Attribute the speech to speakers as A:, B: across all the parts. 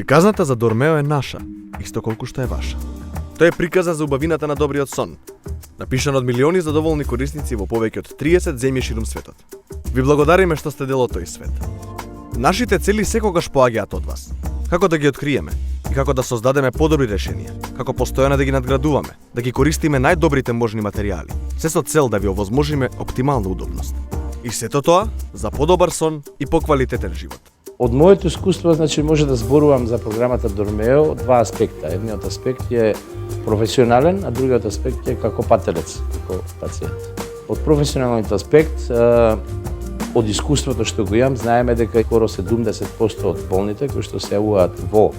A: Приказната за Дормео е наша, исто колку што е ваша. Тоа е приказа за убавината на добриот сон, напишан од милиони задоволни корисници во повеќе од 30 земји ширум светот. Ви благодариме што сте дел од тој свет. Нашите цели секогаш поаѓаат од вас. Како да ги откриеме и како да создадеме подобри решенија, како постојано да ги надградуваме, да ги користиме најдобрите можни материјали, се со цел да ви овозможиме оптимална удобност. И сето тоа за подобар сон и поквалитетен живот.
B: Од моето искуство, може да зборувам за програмата Дормео од два аспекта. Едниот аспект е професионален, а другиот аспект е како пателец, како пациент. Од професионалниот аспект, од искуството што го имам, знаеме дека скоро 70% од болните кои што се јавуваат во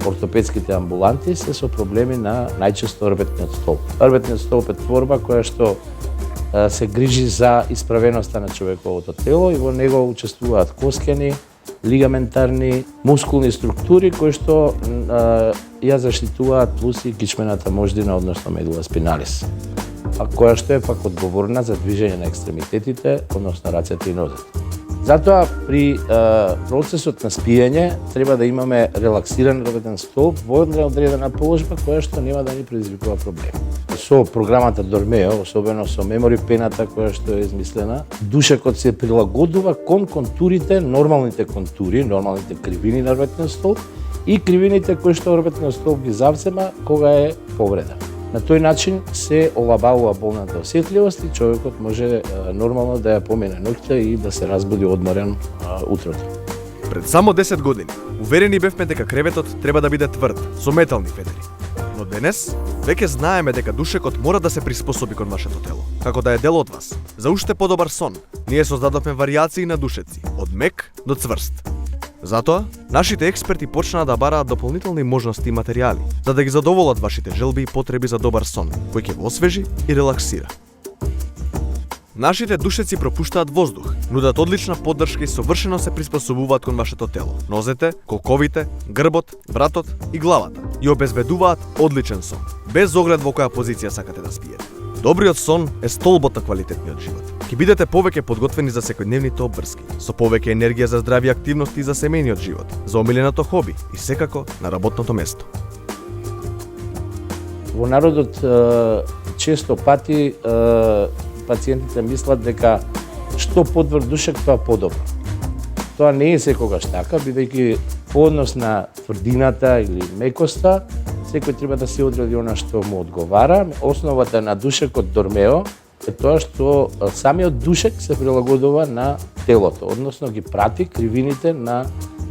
B: ортопедските амбуланти се со проблеми на најчесто рбетниот столб. Рбетниот столб е творба која што се грижи за исправеноста на човековото тело и во него учествуваат коскени, лигаментарни, мускулни структури кои што ја заштитуваат плюс и кичмената мождина, односно медула спиналис, а која што е пак одговорна за движење на екстремитетите, односно рацете и нозете. Затоа при процесот на спиење треба да имаме релаксиран рбетен столб во одредена положба која што нема да ни предизвикува проблеми. Со програмата Дормео, особено со мемори пената која што е измислена, душекот се прилагодува кон контурите, нормалните контури, нормалните кривини на рбетниот столб и кривините кои што рбетниот столб ги завзема кога е повреда. На тој начин се олабавува болната осетливост и човекот може нормално да ја помине ноќта и да се разбуди одморен утрото.
A: Пред само 10 години, уверени бевме дека креветот треба да биде тврд, со метални федери. Но денес, веќе знаеме дека душекот мора да се приспособи кон вашето тело, како да е дел од вас. За уште подобар сон, ние создадовме варијации на душеци, од мек до цврст. Затоа, нашите експерти почнаа да бараат дополнителни можности и материјали, за да ги задоволат вашите желби и потреби за добар сон, кој ќе го освежи и релаксира. Нашите душеци пропуштаат воздух, нудат одлична поддршка и совршено се приспособуваат кон вашето тело, нозете, колковите, грбот, вратот и главата и обезбедуваат одличен сон, без оглед во која позиција сакате да спиете. Добриот сон е столбот на квалитетниот живот. Ќе бидете повеќе подготвени за секојдневните обврски, со повеќе енергија за здрави активности и за семејниот живот, за омиленото хоби и секако на работното место.
B: Во народот често пати пациентите мислат дека што подврд душек тоа подобро. Тоа не е секогаш така, бидејќи по однос на тврдината или мекоста, секој треба да се одреди она што му одговара. Основата на душекот Дормео е тоа што самиот душек се прилагодува на телото, односно ги прати кривините на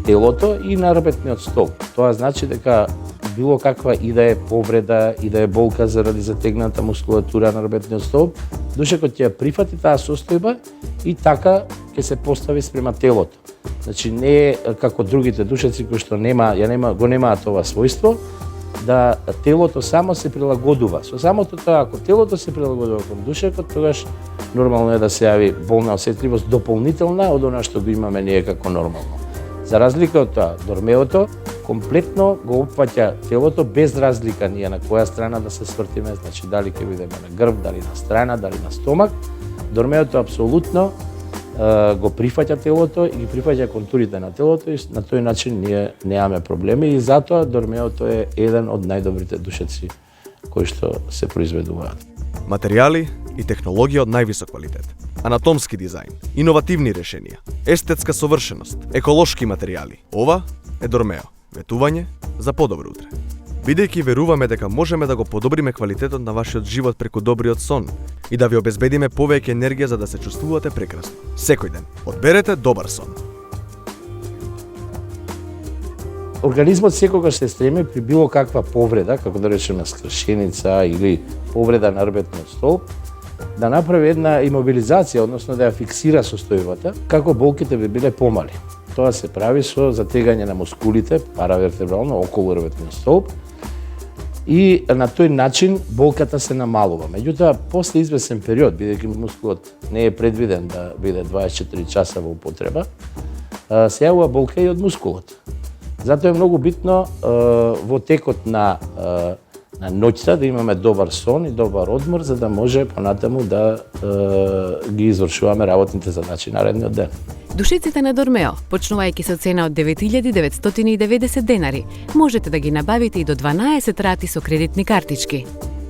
B: телото и на рбетниот столб. Тоа значи дека било каква и да е повреда, и да е болка заради затегната мускулатура на рбетниот столб, душекот ќе прифати таа состојба и така ќе се постави спрема телото. Значи не е како другите душеци кои што го немаат ова својство, да телото само се прилагодува. Со самото тоа, ако телото се прилагодува кон душекот, тогаш нормално е да се јави болна осетливост дополнителна од она што го имаме ние како нормално. За разлика од тоа, Дормеото комплетно го опфаќа телото без разлика ние на која страна да се свртиме, значи дали ќе бидеме на грб, дали на страна, дали на стомак. Дормеото апсолутно го прифаќа телото и ги прифаќа контурите на телото и на тој начин ние немаме проблеми и затоа Дормеото е еден од најдобрите душеци кои што се произведуваат.
A: Материјали и технологија од највисок квалитет, анатомски дизајн, иновативни решенија, естетска совршеност, еколошки материјали. Ова е Дормео. Ветување за подобро утре. Бидејќи веруваме дека можеме да го подобриме квалитетот на вашиот живот преку добриот сон и да ви обезбедиме повеќе енергија за да се чувствувате прекрасно. Секој ден одберете добар сон.
B: Организмот секогаш се стреми при било каква повреда, како да речеме скршеница или повреда на рбетниот столб, да направи една имобилизација, односно да ја фиксира состојбата, како болките би биле помали. Тоа се прави со затегање на мускулите, паравертебрално, околу рбетниот столб, и на тој начин болката се намалува. Меѓутоа, после извесен период, бидејќи мускулот не е предвиден да биде 24 часа во употреба, се јавува болка и од мускулот. Затоа е многу битно во текот на ноќта да имаме добар сон и добар одмор, за да може понатаму да ги извршуваме работните задачи наредниот ден.
C: Душеците на Дормео, почнувајќи со цена од 9.990 денари, можете да ги набавите и до 12 рати со кредитни картички.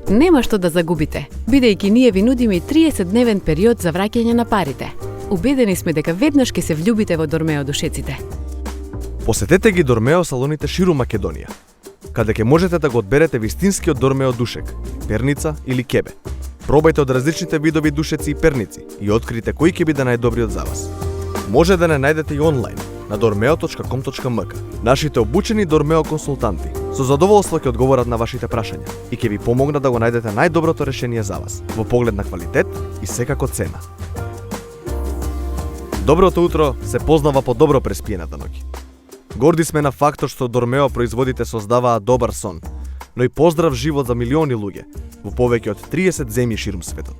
C: Нема што да загубите, бидејќи ние ви нудиме 30-дневен период за враќање на парите. Убедени сме дека веднаш ќе се влюбите во Дормео душеците.
A: Посетете ги Дормео салоните ширум Македонија, каде ќе можете да го одберете вистинскиот Дормео душек, перница или кебе. Пробајте од различните видови душеци и перници и открите кој ќе биде најдобриот за вас. Може да не најдете и онлайн на dormeo.com.mk. Нашите обучени Дормео консултанти со задоволство ќе одговорат на вашите прашања и ќе ви помогнат да го најдете најдоброто решение за вас во поглед на квалитет и секако цена. Доброто утро се познава по добро преспиената ноќ. Горди сме на фактот што Дормео производите создаваат добар сон, но и поздрав живот за милиони луѓе во повеќе од 30 земји ширум светот.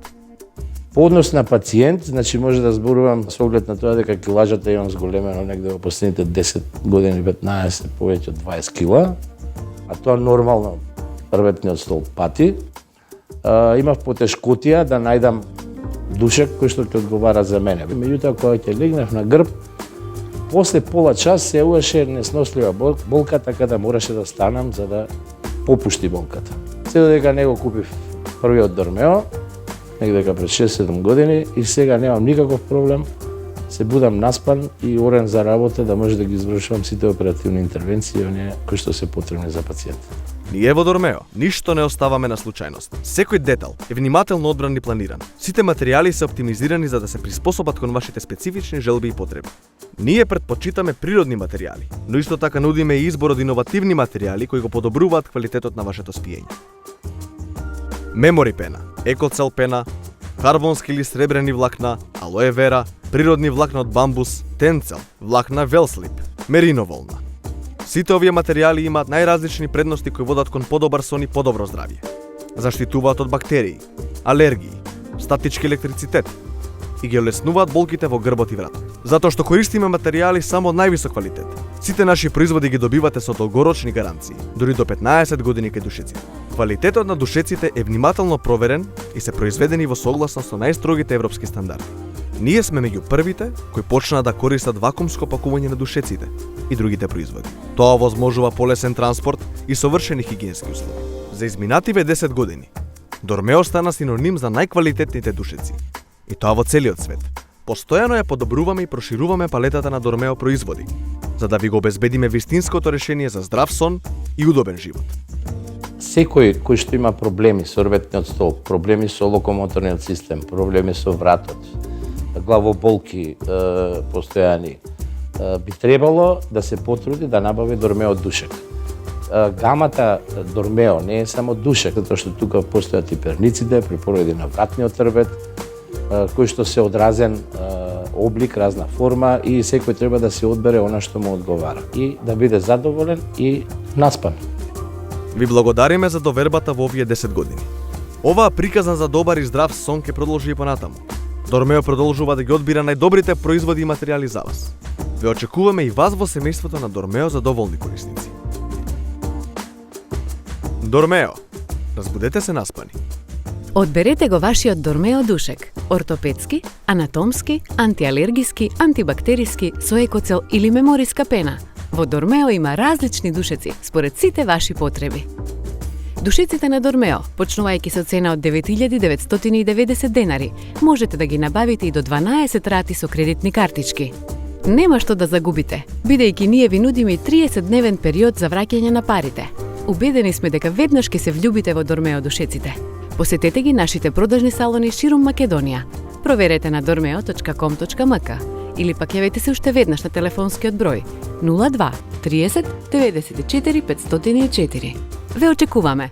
B: По однос на пациент, значи може да зборувам со оглед на тоа дека килажата имам зголемено негде во последните 10 години, 15, повеќе од 20 кила, а тоа нормално прветниот стол пати. Имав потешкотија да најдам душек кој што ќе одговара за мене. Меѓутоа, кога ќе легнав на грб, после пола час се јавуваше неснослива болка, така да мораше да станам за да попушти болката. Се додека не го купив првиот Дормео, негдека пред 6-7 години, и сега немам никаков проблем, се будам наспан и орен за работа да може да ги извршувам сите оперативни интервенции оние кои што се потребни за пациент.
A: Ние во Дормео ништо не оставаме на случајност. Секој детал е внимателно одбран и планиран. Сите материјали се оптимизирани за да се приспособат кон вашите специфични желби и потреби. Ние предпочитаме природни материјали, но исто така нудиме и избор од иновативни материјали кои го подобруваат квалитетот на вашето спиење. Мемори пена, екоцел пена, карбонски или сребрени влакна, алоe вера, природни влакна од бамбус, тенцел, влакна велслип, мерино волна. Сите овие материјали имаат најразлични предности кои водат кон подобар сон и подобро здравје. Заштитуваат од бактерии, алергии, статички електрицитет и ги олеснуваат болките во грбот и вратот. Затоа што користиме материјали само од највисок квалитет. Сите наши производи ги добивате со долгорочни гаранции, дури до 15 години кај душеците. Квалитетот на душеците е внимателно проверен и се произведени во согласност со најстрогите европски стандарди. Ние сме меѓу првите кои почнаа да користат вакуумско пакување на душеците и другите производи. Тоа овозможува полесен транспорт и совршени хигиенски услови. За изминативе 10 години, Дормео стана синоним за најквалитетните душеци. И тоа во целиот свет. Постојано ја подобруваме и прошируваме палетата на Дормео производи, за да ви го обезбедиме вистинското решение за здрав сон и удобен живот.
B: Секој кој што има проблеми со рветниот стол, проблеми со локомоторниот систем, проблеми со вратот, главоболки постојани, би требало да се потруди да набави Дормео душек. Гамата Дормео не е само душек, затоа што тука постојат и перниците при породи на вратниот рвет, кој што се одразен облик, разна форма и секој треба да се одбере она што му одговара и да биде задоволен и наспан.
A: Ви благодариме за довербата во овие 10 години. Оваа приказна за добар и здрав сон ќе продолжи и понатаму. Дормео продолжува да ги одбира најдобрите производи и материјали за вас. Ве очекуваме и вас во семејството на Дормео за доволни корисници. Дормео. Разбудете се наспани.
C: Одберете го вашиот Дормео душек. Ортопедски, анатомски, антиалергиски, антибактериски, со екоцел или мемориска пена. Во Дормео има различни душеци според сите ваши потреби. Душеците на Дормео, почнувајќи со цена од 9.990 денари, можете да ги набавите и до 12 рати со кредитни картички. Нема што да загубите, бидејќи ние ви нудиме и 30-дневен период за враќање на парите. Убедени сме дека веднаш ќе се влюбите во Дормео душеците. Посетете ги нашите продажни салони ширум Македонија. Проверете на dormeo.com.mk или пак јавете се уште веднаш на телефонскиот број 02 30 94 504. Ве очекуваме!